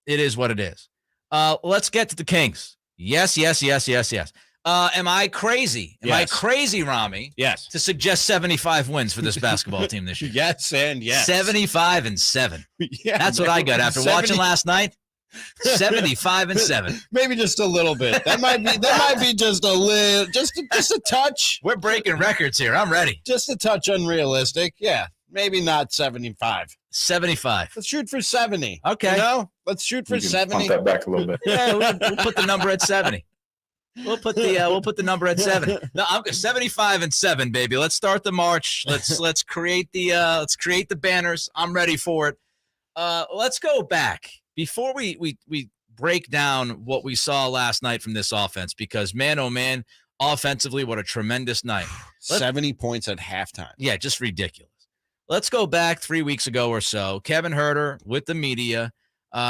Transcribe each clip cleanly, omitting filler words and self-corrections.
It is what it is. Let's get to the Kings. Yes. Am I crazy? Am I crazy, Rami? Yes. To suggest 75 wins for this basketball team this year? Yes and yes. 75-7. Yeah, that's what I got after watching last night. 75-7. Maybe just a little bit. That might be just a little, just a touch. We're breaking records here. I'm ready. Just a touch unrealistic. Yeah. Maybe not 75. 75. Let's shoot for 70. Okay. Let's shoot for 70. Pump that back a little bit. Yeah, we'll put the number at 70. We'll put the number at 70. No, I'm 75-7, baby. Let's start the march. Let's create the banners. I'm ready for it. Let's go back before we break down what we saw last night from this offense, because man, oh man, offensively, what a tremendous night. 70 points at halftime. Yeah, just ridiculous. Let's go back 3 weeks ago or so. Kevin Huerter with the media,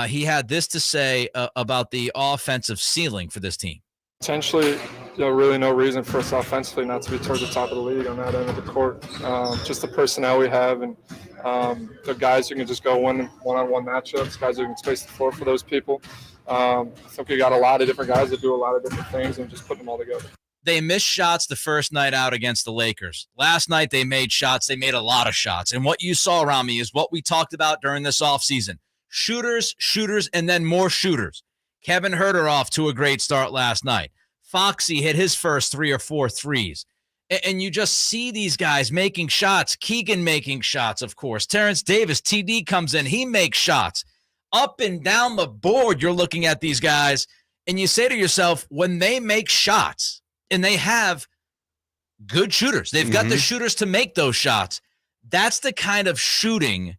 he had this to say about the offensive ceiling for this team. Potentially, really no reason for us offensively not to be towards the top of the league on that end of the court. Just the personnel we have and the guys who can just go one-on-one matchups, guys who can space the floor for those people. I think we got a lot of different guys that do a lot of different things and just putting them all together. They missed shots the first night out against the Lakers. Last night they made shots. They made a lot of shots. And what you saw around me is what we talked about during this offseason. Shooters, and then more shooters. Kevin Huerter off to a great start last night. Foxy hit his first 3 or 4 threes. And you just see these guys making shots. Keegan making shots, of course. Terrence Davis, TD comes in. He makes shots. Up and down the board, you're looking at these guys, and you say to yourself, when they make shots, and they have good shooters, they've got the shooters to make those shots, that's the kind of shooting.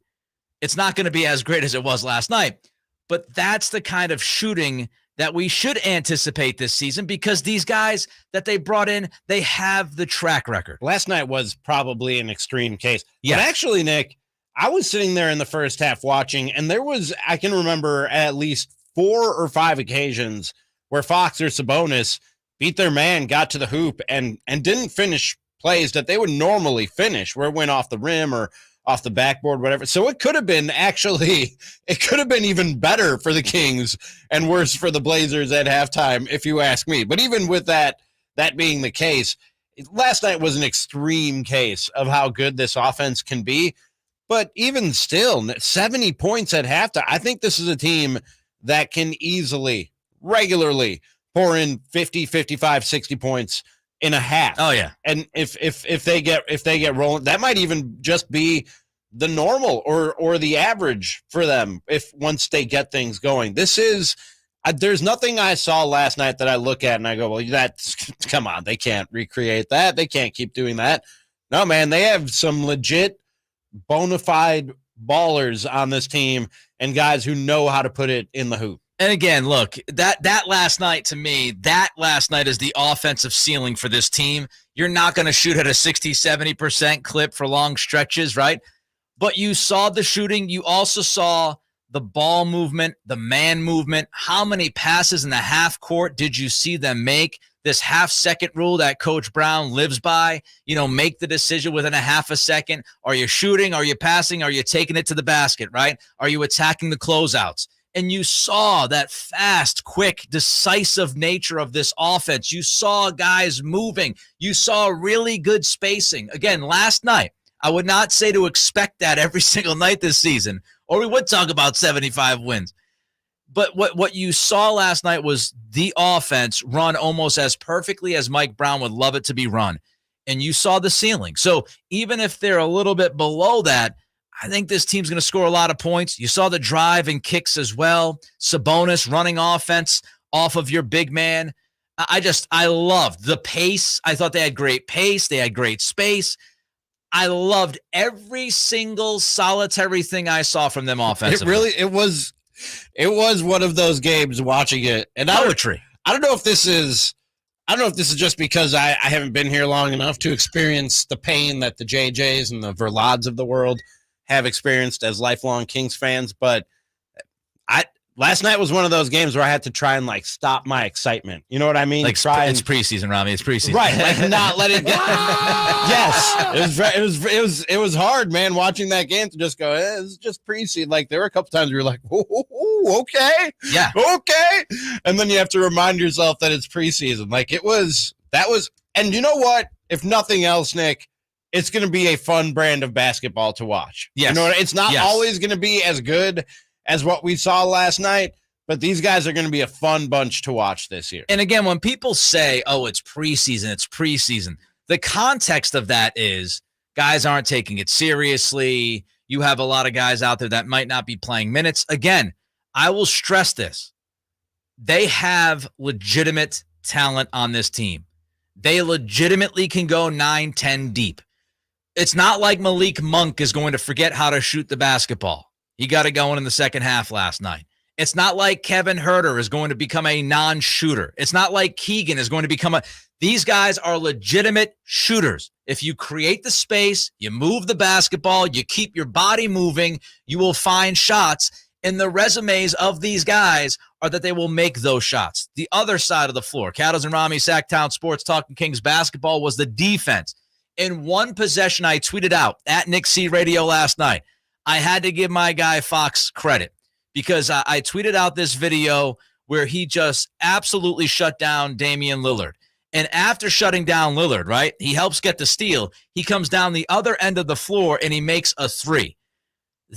It's not going to be as great as it was last night, but that's the kind of shooting that we should anticipate this season, because these guys that they brought in, they have the track record. Last night was probably an extreme case. Yes. But actually, Nick, I was sitting there in the first half watching, and I can remember at least 4 or 5 occasions where Fox or Sabonis beat their man, got to the hoop, and didn't finish plays that they would normally finish, where it went off the rim or off the backboard, whatever. So it could have been even better for the Kings and worse for the Blazers at halftime, if you ask me. But even with that being the case, last night was an extreme case of how good this offense can be. But even still, 70 points at halftime, I think this is a team that can easily, regularly pour in 50, 55, 60 points in a half. Oh yeah. And if they get rolling, that might even just be the normal or the average for them once they get things going. This is there's nothing I saw last night that I look at and I go, well, come on, they can't recreate that. They can't keep doing that. No, man, they have some legit bona fide ballers on this team and guys who know how to put it in the hoop. And again, look, that last night, to me, that last night is the offensive ceiling for this team. You're not going to shoot at a 60, 70% clip for long stretches, right? But you saw the shooting. You also saw the ball movement, the man movement. How many passes in the half court did you see them make? This half-second rule that Coach Brown lives by, make the decision within a half a second. Are you shooting? Are you passing? Are you taking it to the basket, right? Are you attacking the closeouts? And you saw that fast, quick, decisive nature of this offense. You saw guys moving. You saw really good spacing. Again, last night, I would not say to expect that every single night this season, or we would talk about 75 wins. But what you saw last night was the offense run almost as perfectly as Mike Brown would love it to be run. And you saw the ceiling. So even if they're a little bit below that, I think this team's going to score a lot of points. You saw the drive and kicks as well. Sabonis running offense off of your big man. I loved the pace. I thought they had great pace. They had great space. I loved every single solitary thing I saw from them offensively. It was one of those games watching it. And poetry. I don't know if this is just because I haven't been here long enough to experience the pain that the JJs and the Verlads of the world have experienced as lifelong Kings fans, but last night was one of those games where I had to try and like stop my excitement. You know what I mean? Like it's preseason, Rami. It's preseason, right? Like not let it. Yes, it was hard, man. Watching that game to just go, it's just preseason. Like there were a couple times where you're like, okay, yeah, okay, and then you have to remind yourself that it's preseason. Like that was, and you know what? If nothing else, Nick, it's going to be a fun brand of basketball to watch. Yes. You know, it's not always going to be as good as what we saw last night, but these guys are going to be a fun bunch to watch this year. And again, when people say, oh, it's preseason, the context of that is guys aren't taking it seriously. You have a lot of guys out there that might not be playing minutes. Again, I will stress this. They have legitimate talent on this team. They legitimately can go 9-10 deep. It's not like Malik Monk is going to forget how to shoot the basketball. He got it going in the second half last night. It's not like Kevin Huerter is going to become a non-shooter. It's not like Keegan is going to become these guys are legitimate shooters. If you create the space, you move the basketball, you keep your body moving, you will find shots. And the resumes of these guys are that they will make those shots. The other side of the floor, Cattles and Rami, Sactown Sports Talking Kings basketball, was the defense. In one possession, I tweeted out at Nick C Radio last night, I had to give my guy Fox credit because I tweeted out this video where he just absolutely shut down Damian Lillard. And after shutting down Lillard, right, he helps get the steal. He comes down the other end of the floor and he makes a three.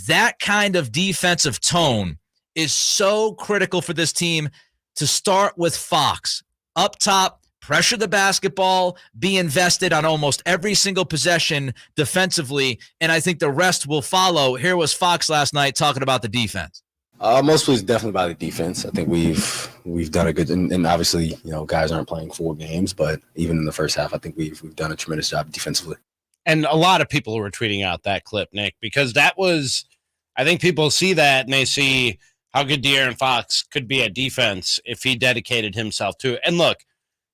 That kind of defensive tone is so critical for this team to start with Fox. Up top, pressure the basketball, be invested on almost every single possession defensively, and I think the rest will follow. Here was Fox last night talking about the defense. Mostly it's definitely about the defense. I think we've done a good, and obviously, you know, guys aren't playing full games, but even in the first half, I think we've done a tremendous job defensively. And a lot of people were tweeting out that clip, Nick, because that was, I think people see that and they see how good De'Aaron Fox could be at defense if he dedicated himself to it. And look,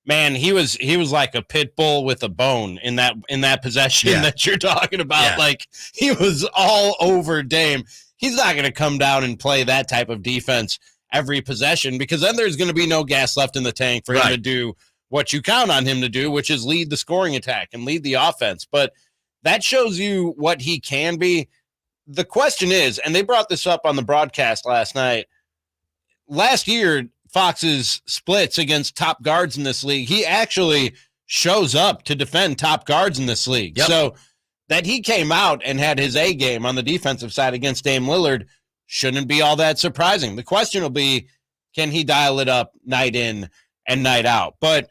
man, he was like a pit bull with a bone in that possession that you're talking about. Yeah. Like he was all over Dame. He's not going to come down and play that type of defense every possession because then there's going to be no gas left in the tank for him to do what you count on him to do, which is lead the scoring attack and lead the offense. But that shows you what he can be. The question is, and they brought this up on the broadcast last night, last year, Fox's splits against top guards in this league, he actually shows up to defend top guards in this league. Yep. So that he came out and had his A game on the defensive side against Dame Lillard shouldn't be all that surprising. The question will be, can he dial it up night in and night out? But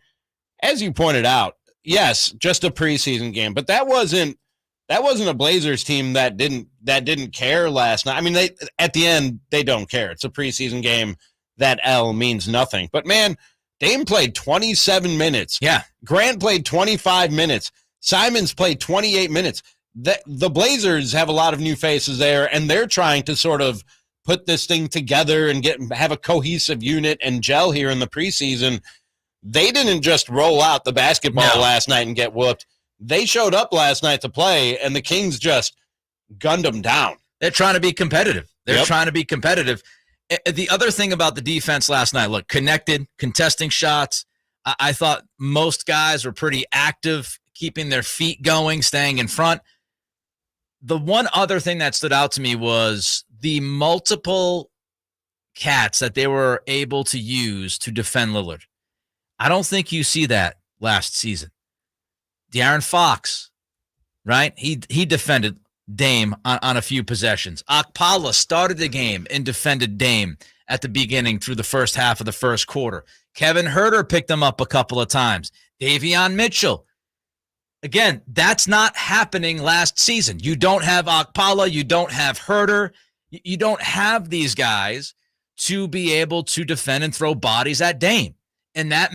as you pointed out, yes, just a preseason game, but that wasn't a Blazers team that didn't care last night. I mean, at the end, they don't care. It's a preseason game. That L means nothing. But, man, Dame played 27 minutes. Yeah. Grant played 25 minutes. Simons played 28 minutes. The Blazers have a lot of new faces there, and they're trying to sort of put this thing together and have a cohesive unit and gel here in the preseason. They didn't just roll out the basketball last night and get whooped. They showed up last night to play, and the Kings just gunned them down. They're trying to be competitive. Trying to be competitive. The other thing about the defense last night, look, connected, contesting shots. I thought most guys were pretty active, keeping their feet going, staying in front. The one other thing that stood out to me was the multiple cats that they were able to use to defend Lillard. I don't think you see that last season. De'Aaron Fox, right? He defended Dame on a few possessions. Okpala started the game and defended Dame at the beginning through the first half of the first quarter. Kevin Huerter picked him up a couple of times. Davion Mitchell. Again, that's not happening last season. You don't have Okpala. You don't have Huerter. You don't have these guys to be able to defend and throw bodies at Dame. And that